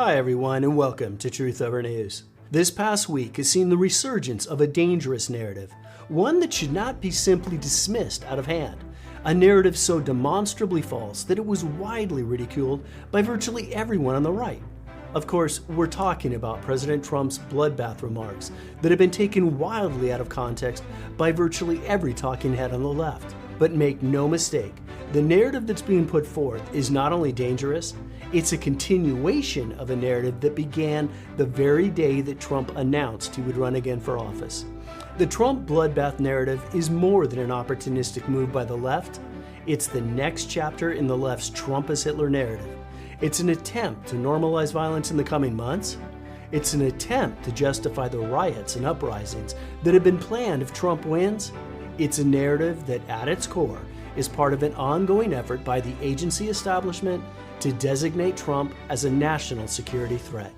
Hi everyone and welcome to Truth Over News. This past week has seen the resurgence of a dangerous narrative, one that should not be simply dismissed out of hand. A narrative so demonstrably false that it was widely ridiculed by virtually everyone on the right. Of course, we're talking about President Trump's bloodbath remarks that have been taken wildly out of context by virtually every talking head on the left. But make no mistake, the narrative that's being put forth is not only dangerous, it's a continuation of a narrative that began the very day that Trump announced he would run again for office. The Trump bloodbath narrative is more than an opportunistic move by the left. It's the next chapter in the left's Trump as Hitler narrative. It's an attempt to normalize violence in the coming months. It's an attempt to justify the riots and uprisings that have been planned if Trump wins. It's a narrative that at its core is part of an ongoing effort by the agency establishment to designate Trump as a national security threat.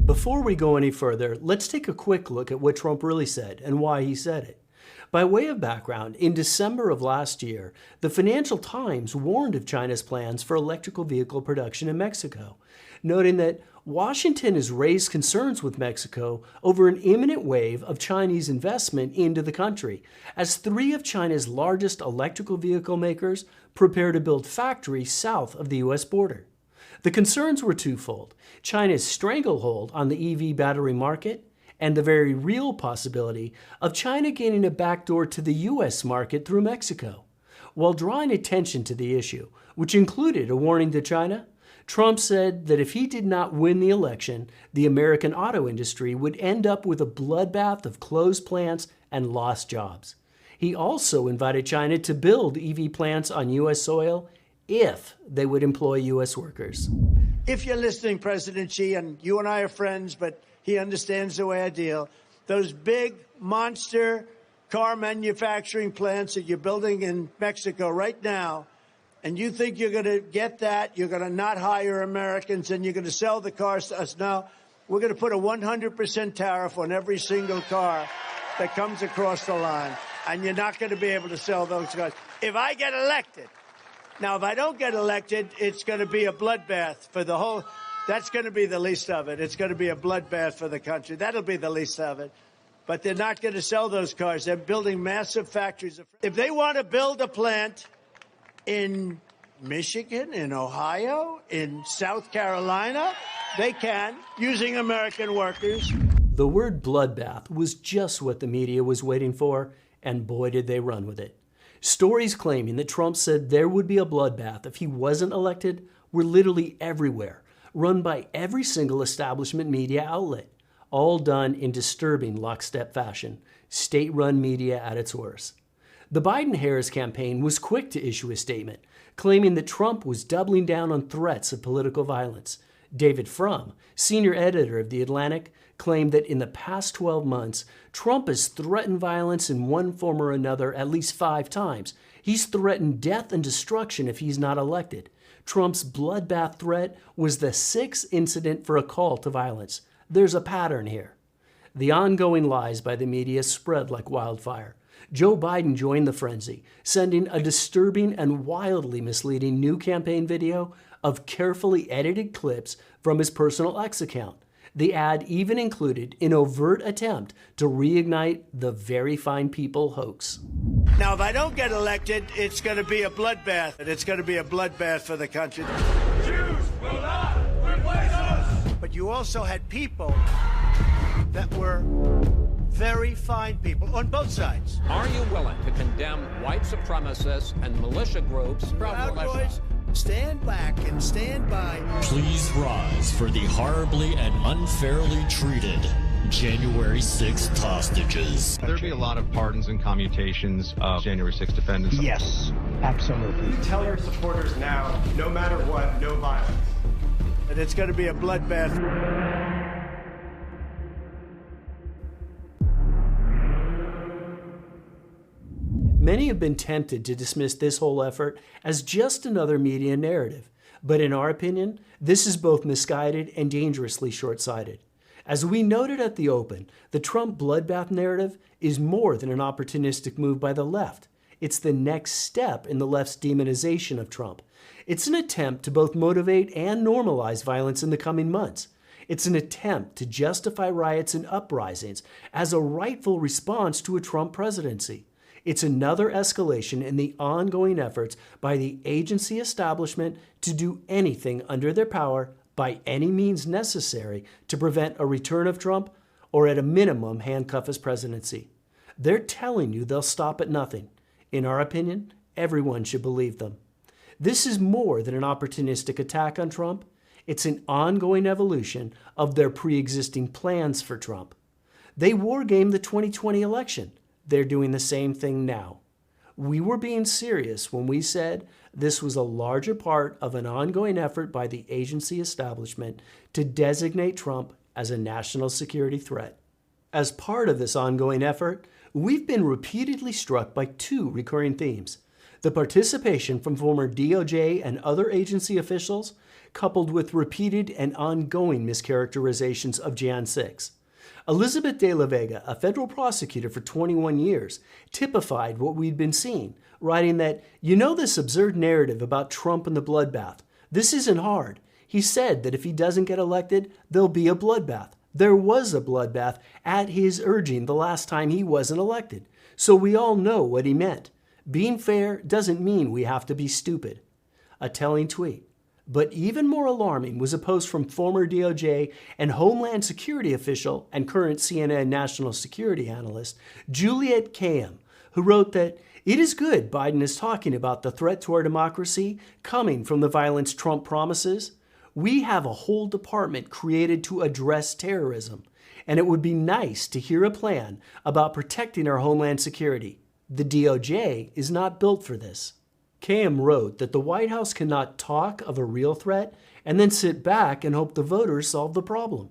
Before we go any further, let's take a quick look at what Trump really said and why he said it. By way of background, in December of last year, the Financial Times warned of China's plans for electrical vehicle production in Mexico, noting that Washington has raised concerns with Mexico over an imminent wave of Chinese investment into the country, as three of China's largest electrical vehicle makers prepare to build factories south of the U.S. border. The concerns were twofold: China's stranglehold on the EV battery market and the very real possibility of China gaining a backdoor to the U.S. market through Mexico. While drawing attention to the issue, which included a warning to China, Trump said that if he did not win the election, the American auto industry would end up with a bloodbath of closed plants and lost jobs. He also invited China to build EV plants on U.S. soil if they would employ U.S. workers. If you're listening, President Xi, and you and I are friends, but he understands the way I deal, those big monster car manufacturing plants that you're building in Mexico right now, and you think you're going to get that, you're going to not hire Americans, and you're going to sell the cars to us. No, we're going to put a 100% tariff on every single car that comes across the line, and you're not going to be able to sell those cars. If I get elected, now if I don't get elected, it's going to be a bloodbath for the whole, that's going to be the least of it. It's going to be a bloodbath for the country. That'll be the least of it. But they're not going to sell those cars. They're building massive factories. If they want to build a plant in Michigan, in Ohio, in South Carolina, they can, using American workers. The word bloodbath was just what the media was waiting for, and boy did they run with it. Stories claiming that Trump said there would be a bloodbath if he wasn't elected were literally everywhere, run by every single establishment media outlet, all done in disturbing lockstep fashion, state-run media at its worst. The Biden-Harris campaign was quick to issue a statement, claiming that Trump was doubling down on threats of political violence. David Frum, senior editor of The Atlantic, claimed that in the past 12 months, Trump has threatened violence in one form or another at least 5 times. He's threatened death and destruction if he's not elected. Trump's bloodbath threat was the 6th incident for a call to violence. There's a pattern here. The ongoing lies by the media spread like wildfire. Joe Biden joined the frenzy, sending a disturbing and wildly misleading new campaign video of carefully edited clips from his personal X account. The ad even included an overt attempt to reignite the very fine people hoax. Now, if I don't get elected, it's going to be a bloodbath. It's going to be a bloodbath for the country. Jews will not replace us! But you also had people that were very fine people on both sides. Are you willing to condemn white supremacists and militia groups? Proud boys, stand back and stand by. Please rise for the horribly and unfairly treated January 6th hostages. There'll be a lot of pardons and commutations of January 6th defendants. Yes, absolutely. Tell your supporters now, no matter what, no violence. And it's going to be a bloodbath. Many have been tempted to dismiss this whole effort as just another media narrative, but in our opinion, this is both misguided and dangerously short-sighted. As we noted at the open, the Trump bloodbath narrative is more than an opportunistic move by the left. It's the next step in the left's demonization of Trump. It's an attempt to both motivate and normalize violence in the coming months. It's an attempt to justify riots and uprisings as a rightful response to a Trump presidency. It's another escalation in the ongoing efforts by the agency establishment to do anything under their power by any means necessary to prevent a return of Trump or at a minimum handcuff his presidency. They're telling you they'll stop at nothing. In our opinion, everyone should believe them. This is more than an opportunistic attack on Trump. It's an ongoing evolution of their pre-existing plans for Trump. They wargamed the 2020 election. They're doing the same thing now. We were being serious when we said this was a larger part of an ongoing effort by the agency establishment to designate Trump as a national security threat. As part of this ongoing effort, we've been repeatedly struck by two recurring themes: the participation from former DOJ and other agency officials, coupled with repeated and ongoing mischaracterizations of Jan 6. Elizabeth de la Vega, a federal prosecutor for 21 years, typified what we'd been seeing, writing that, this absurd narrative about Trump and the bloodbath. This isn't hard. He said that if he doesn't get elected, there'll be a bloodbath. There was a bloodbath at his urging the last time he wasn't elected. So we all know what he meant. Being fair doesn't mean we have to be stupid. A telling tweet. But even more alarming was a post from former DOJ and Homeland Security official and current CNN national security analyst Juliette Kayyem, who wrote that it is good Biden is talking about the threat to our democracy coming from the violence Trump promises. We have a whole department created to address terrorism, and it would be nice to hear a plan about protecting our homeland security. The DOJ is not built for this. Kayyem wrote that the White House cannot talk of a real threat and then sit back and hope the voters solve the problem.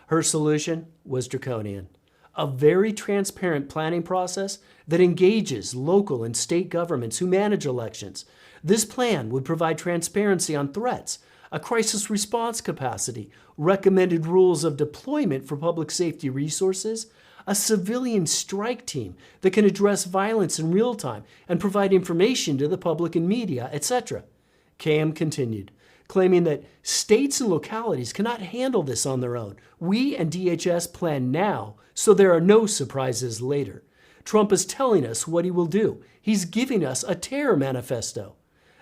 Her solution was draconian. A very transparent planning process that engages local and state governments who manage elections. This plan would provide transparency on threats, a crisis response capacity, recommended rules of deployment for public safety resources, a civilian strike team that can address violence in real time and provide information to the public and media, etc. Kayyem continued, claiming that states and localities cannot handle this on their own. We and DHS plan now, so there are no surprises later. Trump is telling us what he will do. He's giving us a terror manifesto.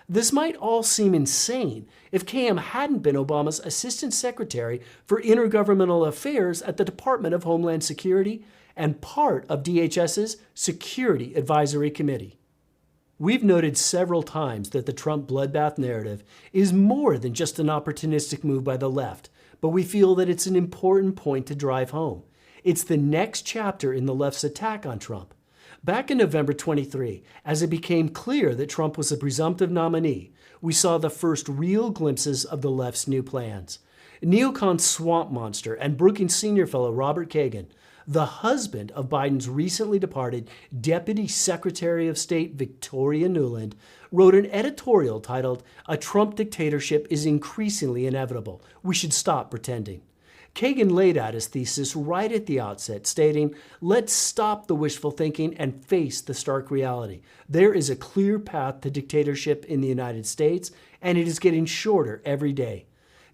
This might all seem insane if Kayyem hadn't been Obama's Assistant Secretary for Intergovernmental Affairs at the Department of Homeland Security and part of DHS's Security Advisory Committee. We've noted several times that the Trump bloodbath narrative is more than just an opportunistic move by the left, but we feel that it's an important point to drive home. It's the next chapter in the left's attack on Trump. Back in November 23, as it became clear that Trump was a presumptive nominee, we saw the first real glimpses of the left's new plans. Neocon swamp monster and Brookings Senior Fellow Robert Kagan, the husband of Biden's recently departed Deputy Secretary of State Victoria Nuland, wrote an editorial titled, "A Trump Dictatorship is Increasingly Inevitable. We Should Stop Pretending." Kagan laid out his thesis right at the outset, stating, "Let's stop the wishful thinking and face the stark reality. There is a clear path to dictatorship in the United States, and it is getting shorter every day."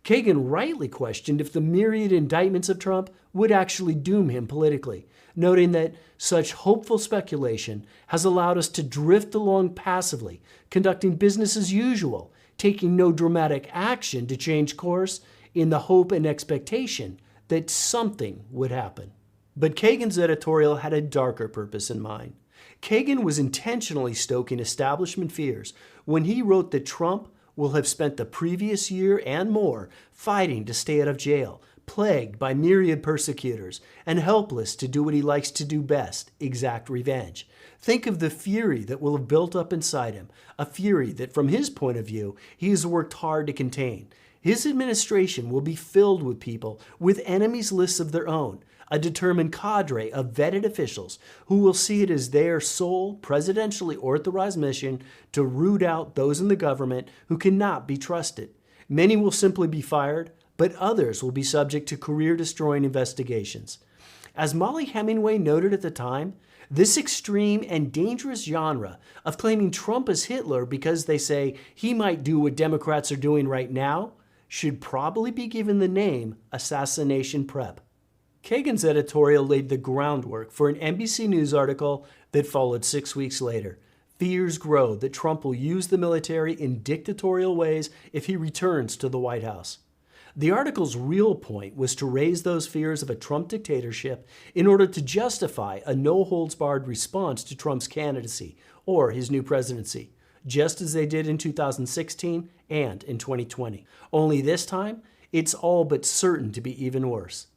Kagan rightly questioned if the myriad indictments of Trump would actually doom him politically, noting that such hopeful speculation has allowed us to drift along passively, conducting business as usual, taking no dramatic action to change course, in the hope and expectation that something would happen. But Kagan's editorial had a darker purpose in mind. Kagan was intentionally stoking establishment fears when he wrote that Trump will have spent the previous year and more fighting to stay out of jail, plagued by myriad persecutors, and helpless to do what he likes to do best, exact revenge. Think of the fury that will have built up inside him, a fury that, from his point of view, he has worked hard to contain. His administration will be filled with people with enemies lists of their own, a determined cadre of vetted officials who will see it as their sole presidentially authorized mission to root out those in the government who cannot be trusted. Many will simply be fired, but others will be subject to career-destroying investigations. As Molly Hemingway noted at the time, this extreme and dangerous genre of claiming Trump as Hitler because they say he might do what Democrats are doing right now should probably be given the name assassination prep. Kagan's editorial laid the groundwork for an NBC News article that followed 6 weeks later. Fears grow that Trump will use the military in dictatorial ways if he returns to the White House. The article's real point was to raise those fears of a Trump dictatorship in order to justify a no-holds-barred response to Trump's candidacy or his new presidency, just as they did in 2016 and in 2020. Only this time, it's all but certain to be even worse.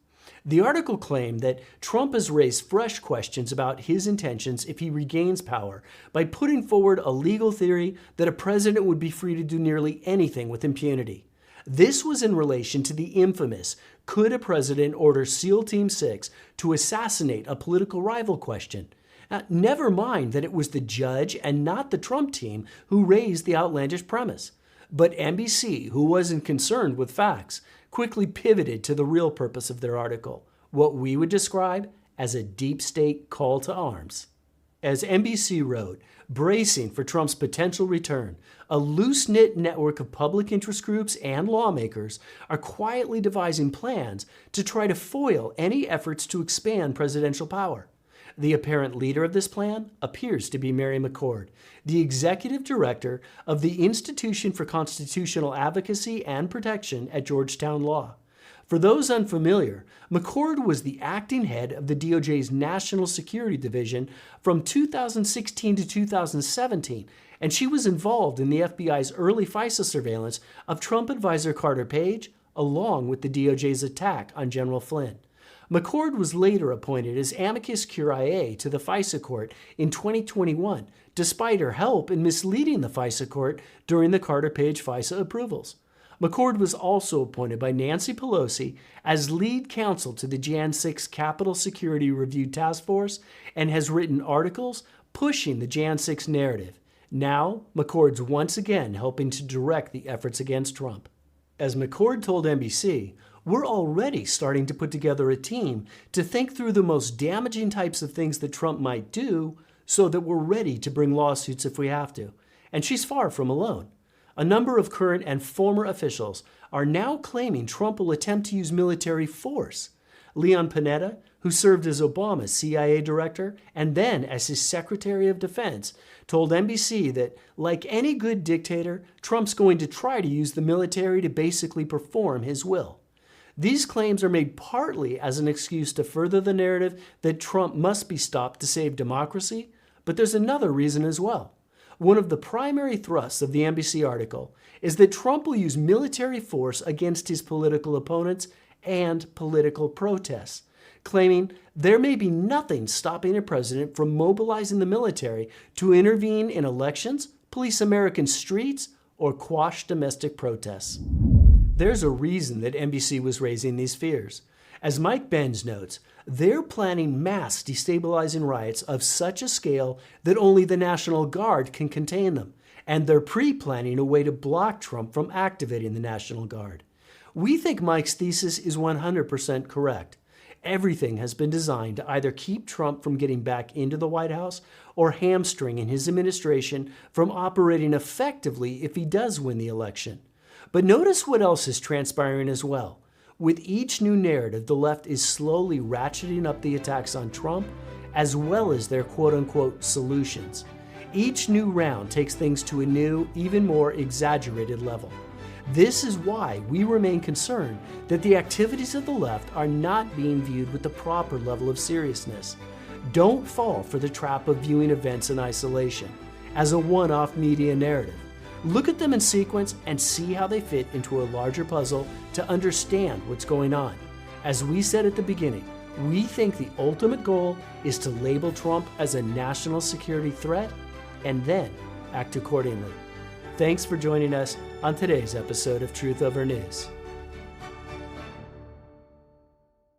The article claimed that Trump has raised fresh questions about his intentions if he regains power by putting forward a legal theory that a president would be free to do nearly anything with impunity. This was in relation to the infamous, could a president order SEAL Team 6 to assassinate a political rival question? Never mind that it was the judge and not the Trump team who raised the outlandish premise. But NBC, who wasn't concerned with facts, quickly pivoted to the real purpose of their article, what we would describe as a deep state call to arms. As NBC wrote, bracing for Trump's potential return, a loose-knit network of public interest groups and lawmakers are quietly devising plans to try to foil any efforts to expand presidential power. The apparent leader of this plan appears to be Mary McCord, the executive director of the Institution for Constitutional Advocacy and Protection at Georgetown Law. For those unfamiliar, McCord was the acting head of the DOJ's National Security Division from 2016 to 2017, and she was involved in the FBI's early FISA surveillance of Trump advisor Carter Page, along with the DOJ's attack on General Flynn. McCord was later appointed as amicus curiae to the FISA court in 2021, despite her help in misleading the FISA court during the Carter Page FISA approvals. McCord was also appointed by Nancy Pelosi as lead counsel to the Jan 6 Capitol Security Review Task Force and has written articles pushing the Jan 6 narrative. Now, McCord's once again helping to direct the efforts against Trump. As McCord told NBC, we're already starting to put together a team to think through the most damaging types of things that Trump might do so that we're ready to bring lawsuits if we have to. And she's far from alone. A number of current and former officials are now claiming Trump will attempt to use military force. Leon Panetta, who served as Obama's CIA director and then as his Secretary of Defense, told NBC that, like any good dictator, Trump's going to try to use the military to basically perform his will. These claims are made partly as an excuse to further the narrative that Trump must be stopped to save democracy, but there's another reason as well. One of the primary thrusts of the NBC article is that Trump will use military force against his political opponents and political protests, claiming there may be nothing stopping a president from mobilizing the military to intervene in elections, police American streets, or quash domestic protests. There's a reason that NBC was raising these fears. As Mike Benz notes, they're planning mass destabilizing riots of such a scale that only the National Guard can contain them, and they're pre-planning a way to block Trump from activating the National Guard. We think Mike's thesis is 100% correct. Everything has been designed to either keep Trump from getting back into the White House or hamstringing his administration from operating effectively if he does win the election. But notice what else is transpiring as well. With each new narrative, the left is slowly ratcheting up the attacks on Trump, as well as their quote-unquote solutions. Each new round takes things to a new, even more exaggerated level. This is why we remain concerned that the activities of the left are not being viewed with the proper level of seriousness. Don't fall for the trap of viewing events in isolation, as a one-off media narrative. Look at them in sequence and see how they fit into a larger puzzle to understand what's going on. As we said at the beginning, we think the ultimate goal is to label Trump as a national security threat and then act accordingly. Thanks for joining us on today's episode of Truth Over News.